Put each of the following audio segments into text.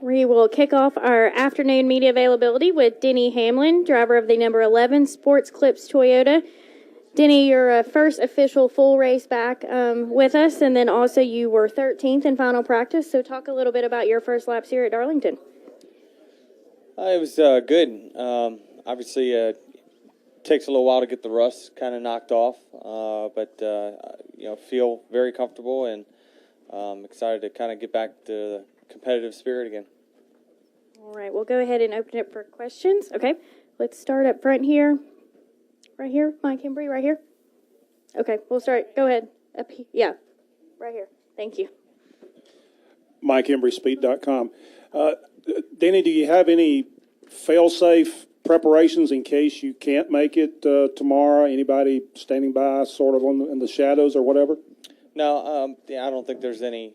We will kick off our afternoon media availability with Denny Hamlin, driver of the number 11 Sports Clips Toyota. Denny, your first official full race back with us, and then also you were 13th in final practice. So talk a little bit about your first laps here at Darlington. It was good. Obviously, it takes a little while to get the rust kind of knocked off, but feel very comfortable and excited to kind of get back to the competitive spirit again. All right, we'll go ahead and open it for questions. Okay, let's start up front here. Right here, Mike Embry, right here. Okay, we'll start. Go ahead. Up here. Yeah, right here. Thank you. Mike Embry, Speed.com. Denny, do you have any fail-safe preparations in case you can't make it tomorrow? Anybody standing by sort of in the shadows or whatever? No, I don't think there's any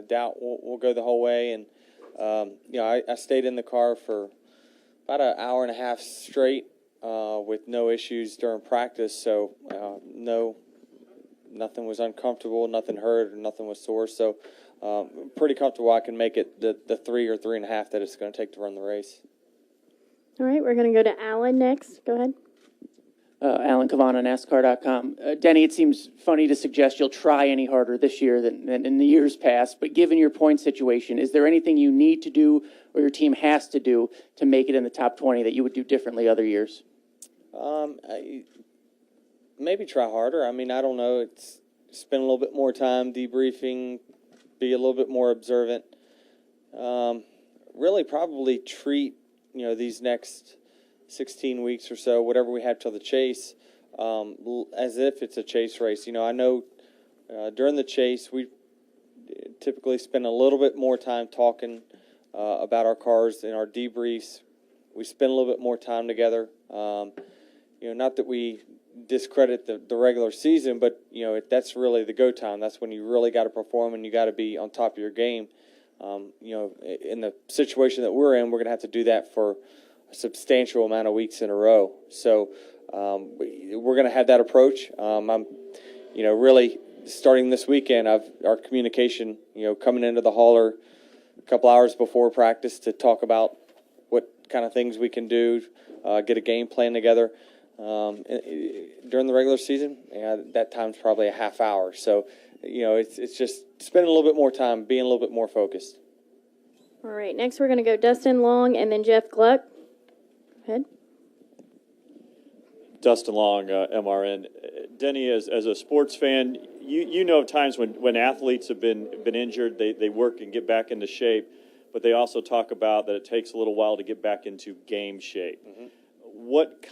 doubt. We'll go the whole way. And, I stayed in the car for about an hour and a half straight with no issues during practice. So, nothing was uncomfortable, nothing hurt, or nothing was sore. So, pretty comfortable I can make it the 3 or 3.5 that it's going to take to run the race. All right, we're going to go to Alan next. Go ahead. Alan Cavana, NASCAR.com. Denny, it seems funny to suggest you'll try any harder this year than in the years past, but given your point situation, is there anything you need to do or your team has to do to make it in the top 20 that you would do differently other years? Maybe try harder. I mean, I don't know. It's spend a little bit more time debriefing, be a little bit more observant. Really probably treat, these next 16 weeks or so, whatever we have till the chase, as if it's a chase race. I know during the chase we typically spend a little bit more time talking about our cars in our debriefs. We spend a little bit more time together. Not that we discredit the regular season, but that's really the go time. That's when you really got to perform and you got to be on top of your game. In the situation that we're in, we're going to have to do that for a substantial amount of weeks in a row. So we're going to have that approach. I'm, really starting this weekend, our communication, coming into the hauler a couple hours before practice to talk about what kind of things we can do, get a game plan together. During the regular season, that time's probably a half hour. So, it's just spending a little bit more time, being a little bit more focused. All right, next we're going to go Dustin Long and then Jeff Gluck. Go ahead. Dustin Long, MRN. Denny, as a sports fan, you know of times when athletes have been injured, they work and get back into shape, but they also talk about that it takes a little while to get back into game shape. Mm-hmm. What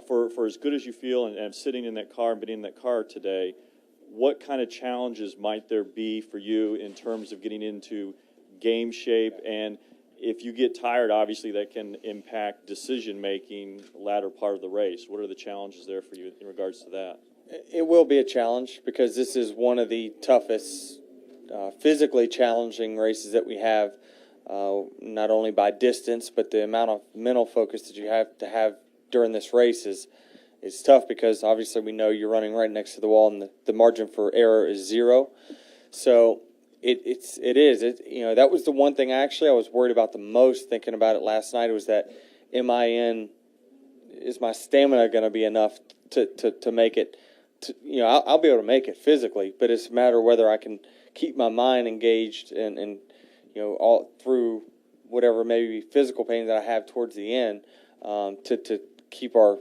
for as good as you feel and sitting in that car and being in that car today, what kind of challenges might there be for you in terms of getting into game shape? And if you get tired, obviously that can impact decision making latter part of the race. What are the challenges there for you in regards to that? It will be a challenge because this is one of the toughest, physically challenging races that we have, not only by distance, but the amount of mental focus that you have to have during this race is tough because obviously we know you're running right next to the wall and the margin for error is 0. So it is. That was the one thing actually I was worried about the most thinking about it last night was that is my stamina going to be enough to make it? I'll be able to make it physically, but it's a matter of whether I can keep my mind engaged and all through whatever maybe physical pain that I have towards the end to keep our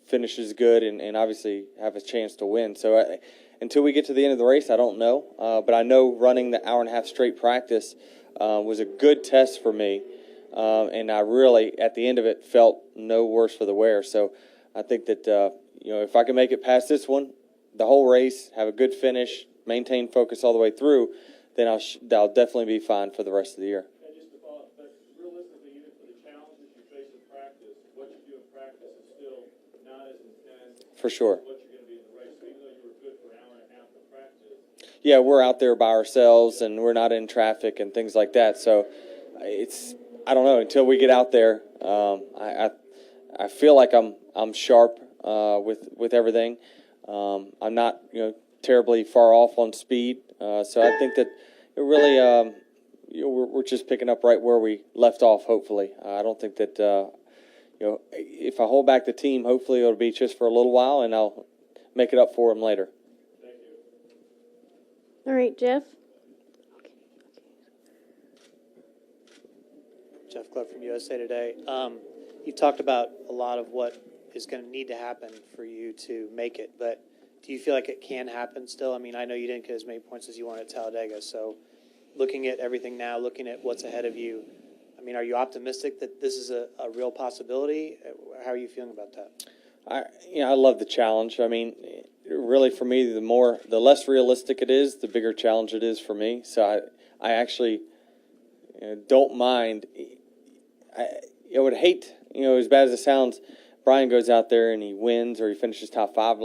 finishes good and obviously have a chance to win. So until we get to the end of the race, I don't know. But I know running the hour and a half straight practice was a good test for me. And I really, at the end of it, felt no worse for the wear. So I think that, if I can make it past this one, the whole race, have a good finish, maintain focus all the way through, then I'll definitely be fine for the rest of the year. And just to follow up, but realistically, even for the challenges you face in practice, what you do in practice is still not as intense. For sure. What you're going to be in the race. So even though you were good for an hour and a half in practice. Yeah, we're out there by ourselves and we're not in traffic and things like that. So I don't know, until we get out there, I feel like I'm sharp with everything. I'm not terribly far off on speed. So I think that it really we're just picking up right where we left off. Hopefully, I don't think that if I hold back the team, hopefully it'll be just for a little while, and I'll make it up for them later. All right, Jeff. Jeff Club from USA Today. You've talked about a lot of what is going to need to happen for you to make it, but do you feel like it can happen still? I mean, I know you didn't get as many points as you wanted at Talladega, so looking at everything now, looking at what's ahead of you, I mean, are you optimistic that this is a real possibility? How are you feeling about that? I love the challenge. I mean, really for me, the less realistic it is, the bigger challenge it is for me. So I actually don't mind. I would hate, as bad as it sounds, Brian goes out there and he wins or he finishes top 5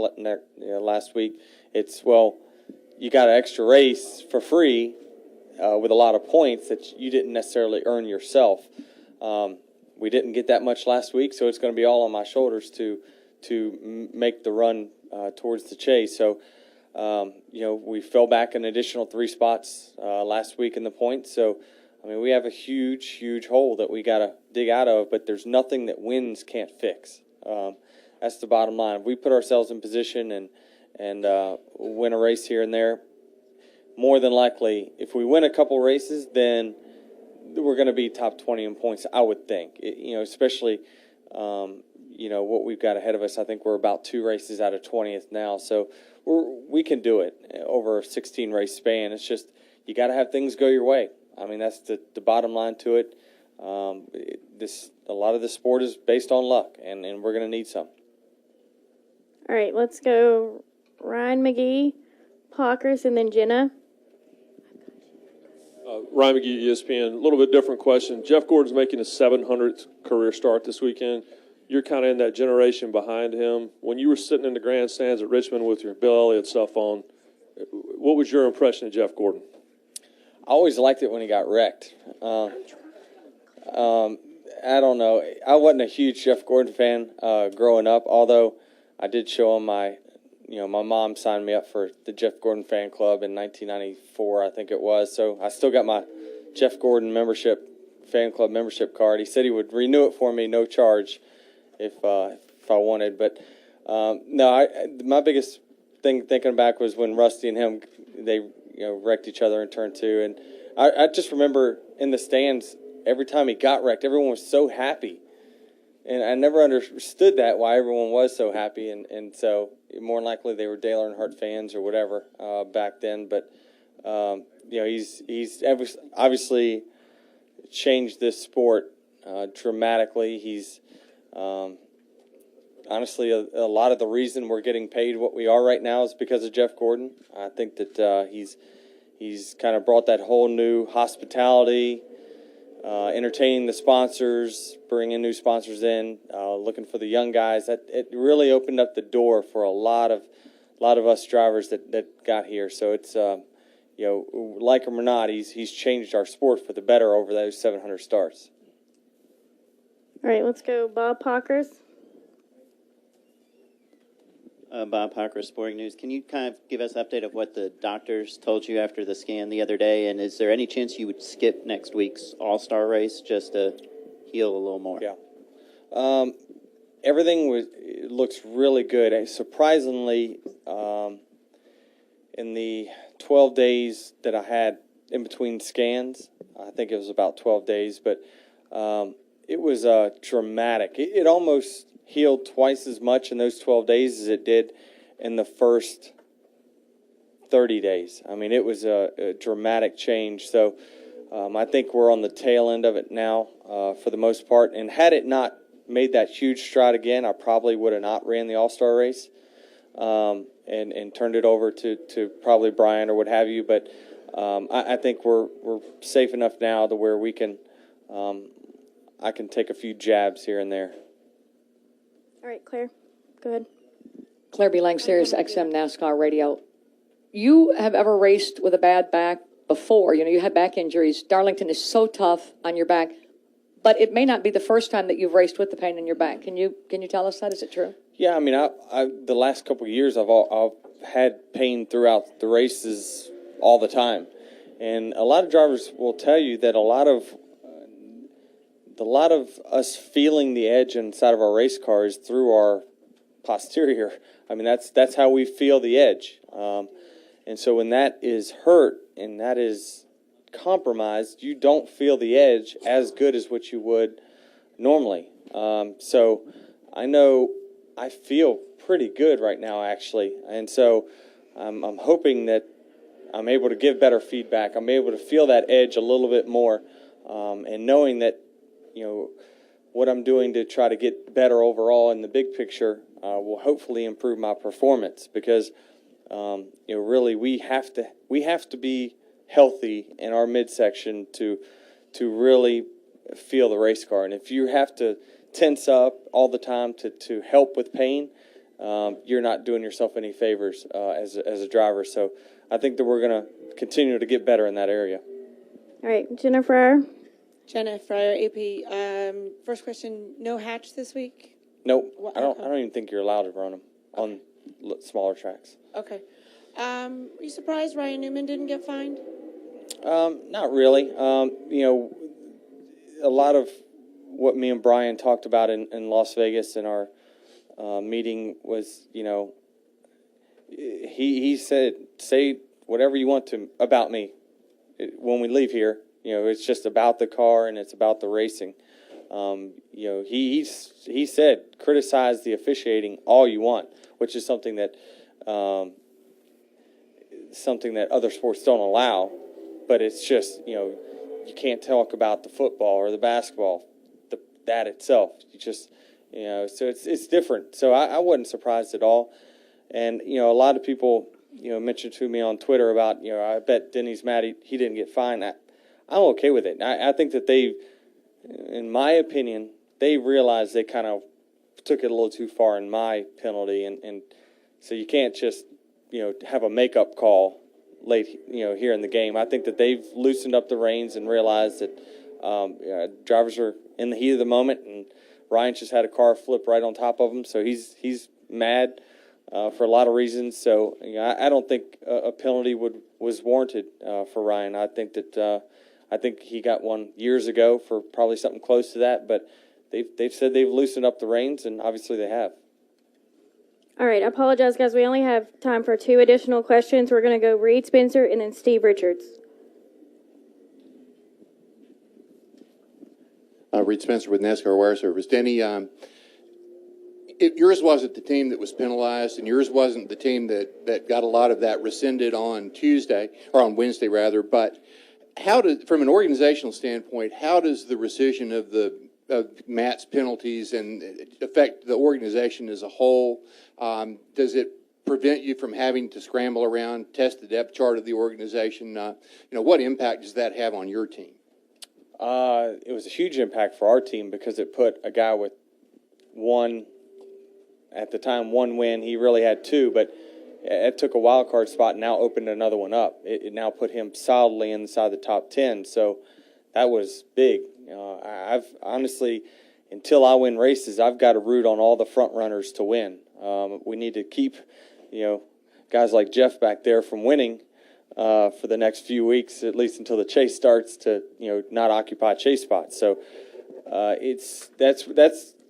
last week. It's, you got an extra race for free with a lot of points that you didn't necessarily earn yourself. We didn't get that much last week, so it's going to be all on my shoulders to make the run towards the chase. So, we fell back an additional 3 spots last week in the points. So, I mean, we have a huge, huge hole that we got to dig out of, but there's nothing that wins can't fix. That's the bottom line. If we put ourselves in position and win a race here and there, more than likely, if we win a couple races, then we're going to be top 20 in points, I would think. Especially, what we've got ahead of us. I think we're about 2 races out of 20th now, so we can do it over a 16-race span. It's just you got to have things go your way. I mean, that's the bottom line to it. A lot of the sport is based on luck, and we're going to need some. All right, let's go Ryan McGee, Pockers, and then Jenna. Ryan McGee, ESPN. A little bit different question. Jeff Gordon's making his 700th career start this weekend. You're kind of in that generation behind him. When you were sitting in the grandstands at Richmond with your Bill Elliott stuff on, what was your impression of Jeff Gordon? I always liked it when he got wrecked. I don't know. I wasn't a huge Jeff Gordon fan growing up, although I did show him my mom signed me up for the Jeff Gordon fan club in 1994, I think it was. So I still got my Jeff Gordon fan club membership card. He said he would renew it for me, no charge, if I wanted. But no, my biggest thing thinking back was when Rusty and him, they wrecked each other in turn 2. And I just remember in the stands, every time he got wrecked, everyone was so happy. And I never understood that, why everyone was so happy. And so more than likely they were Dale Earnhardt fans or whatever back then. But, he's obviously changed this sport dramatically. He's honestly a lot of the reason we're getting paid what we are right now is because of Jeff Gordon. I think that he's kind of brought that whole new hospitality, entertaining the sponsors, bringing new sponsors in, looking for the young guys. That it really opened up the door for a lot of us drivers that got here. So it's like him or not, he's changed our sport for the better over those 700 starts. All right, let's go Bob Pockers. Bob Parker, Sporting News. Can you kind of give us an update of what the doctors told you after the scan the other day? And is there any chance you would skip next week's All-Star race just to heal a little more? Yeah. Everything looks really good. Surprisingly, in the 12 days that I had in between scans, I think it was about 12 days, but it was dramatic. It almost healed twice as much in those 12 days as it did in the first 30 days. I mean, it was a dramatic change. So I think we're on the tail end of it now for the most part. And had it not made that huge stride again, I probably would have not ran the All-Star race and turned it over to probably Brian or what have you. But I think we're safe enough now to where we can I can take a few jabs here and there. All right, Claire, go ahead. Claire B. Lang, Sirius XM NASCAR Radio. You have ever raced with a bad back before. You had back injuries. Darlington is so tough on your back, but it may not be the first time that you've raced with the pain in your back. Can you tell us that? Is it true? Yeah, I mean, I the last couple of years I've had pain throughout the races all the time, And a lot of drivers will tell you that a lot of us feeling the edge inside of our race car is through our posterior. I mean, that's how we feel the edge. And so when that is hurt and that is compromised, you don't feel the edge as good as what you would normally. So I know I feel pretty good right now, actually. And so I'm hoping that I'm able to give better feedback. I'm able to feel that edge a little bit more, and knowing that, what I'm doing to try to get better overall in the big picture will hopefully improve my performance, because really we have to be healthy in our midsection to really feel the race car. And if you have to tense up all the time to help with pain, you're not doing yourself any favors as a driver. So I think that we're going to continue to get better in that area. All right, Jennifer. Jenna Fryer, AP. First question: no hatch this week? Nope, I don't even think you're allowed to run them on smaller tracks. Okay. Are you surprised Ryan Newman didn't get fined? Not really. A lot of what me and Brian talked about in Las Vegas in our meeting was, he said, say whatever you want to about me when we leave here. It's just about the car and it's about the racing. He said, criticize the officiating all you want, which is something that other sports don't allow. But it's just, you can't talk about the football or the basketball, that itself. You just, so it's different. So I wasn't surprised at all. And, a lot of people, mentioned to me on Twitter about, I bet Denny's mad he didn't get fined. I'm okay with it. I think that in my opinion, they realized they kind of took it a little too far in my penalty. And so you can't just, have a makeup call late, here in the game. I think that they've loosened up the reins and realized that drivers are in the heat of the moment, and Ryan just had a car flip right on top of him, so he's mad for a lot of reasons. So I don't think a penalty was warranted for Ryan. I think that I think he got one years ago for probably something close to that, but they've said they've loosened up the reins, and obviously they have. All right, I apologize, guys. We only have time for 2 additional questions. We're going to go Reed Spencer and then Steve Richards. Reed Spencer with NASCAR Wire Service. Denny, yours wasn't the team that was penalized, and yours wasn't the team that got a lot of that rescinded on Tuesday, or on Wednesday rather, but from an organizational standpoint, how does the rescission of Matt's penalties and affect the organization as a whole? Does it prevent you from having to scramble around, test the depth chart of the organization? What impact does that have on your team? It was a huge impact for our team because it put a guy with one win. He really had 2, but it took a wild card spot and now opened another one up. It now put him solidly inside the top 10. So that was big. I've honestly, until I win races, I've got to root on all the front runners to win. We need to keep, guys like Jeff back there from winning for the next few weeks, at least until the chase starts, to not occupy chase spots. So that's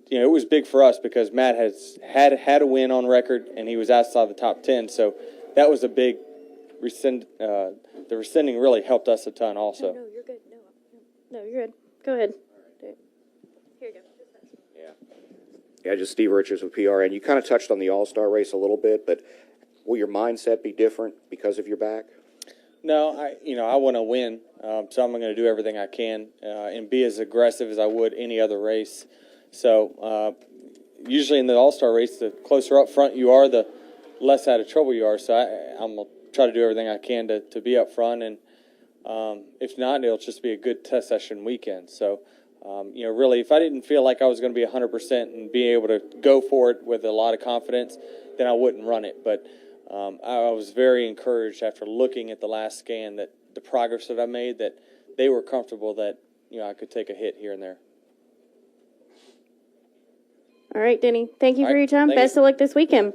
it was big for us because Matt has had a win on record and he was outside the top 10. So that was a big rescind. The rescinding really helped us a ton also. No, you're good. No, you're good. Go ahead. Here you go. Yeah, just Steve Richards with PR. And you kind of touched on the All-Star race a little bit, but will your mindset be different because of your back? No, I want to win, so I'm going to do everything I can and be as aggressive as I would any other race. So usually in the All-Star race, the closer up front you are, the less out of trouble you are. So I'm going to try to do everything I can to be up front, and if not, it'll just be a good test session weekend. So, really, if I didn't feel like I was going to be 100% and be able to go for it with a lot of confidence, then I wouldn't run it. But I was very encouraged after looking at the last scan that the progress that I made, that they were comfortable that I could take a hit here and there. All right, Denny. Thank you for your time. Thank you. Best of luck this weekend.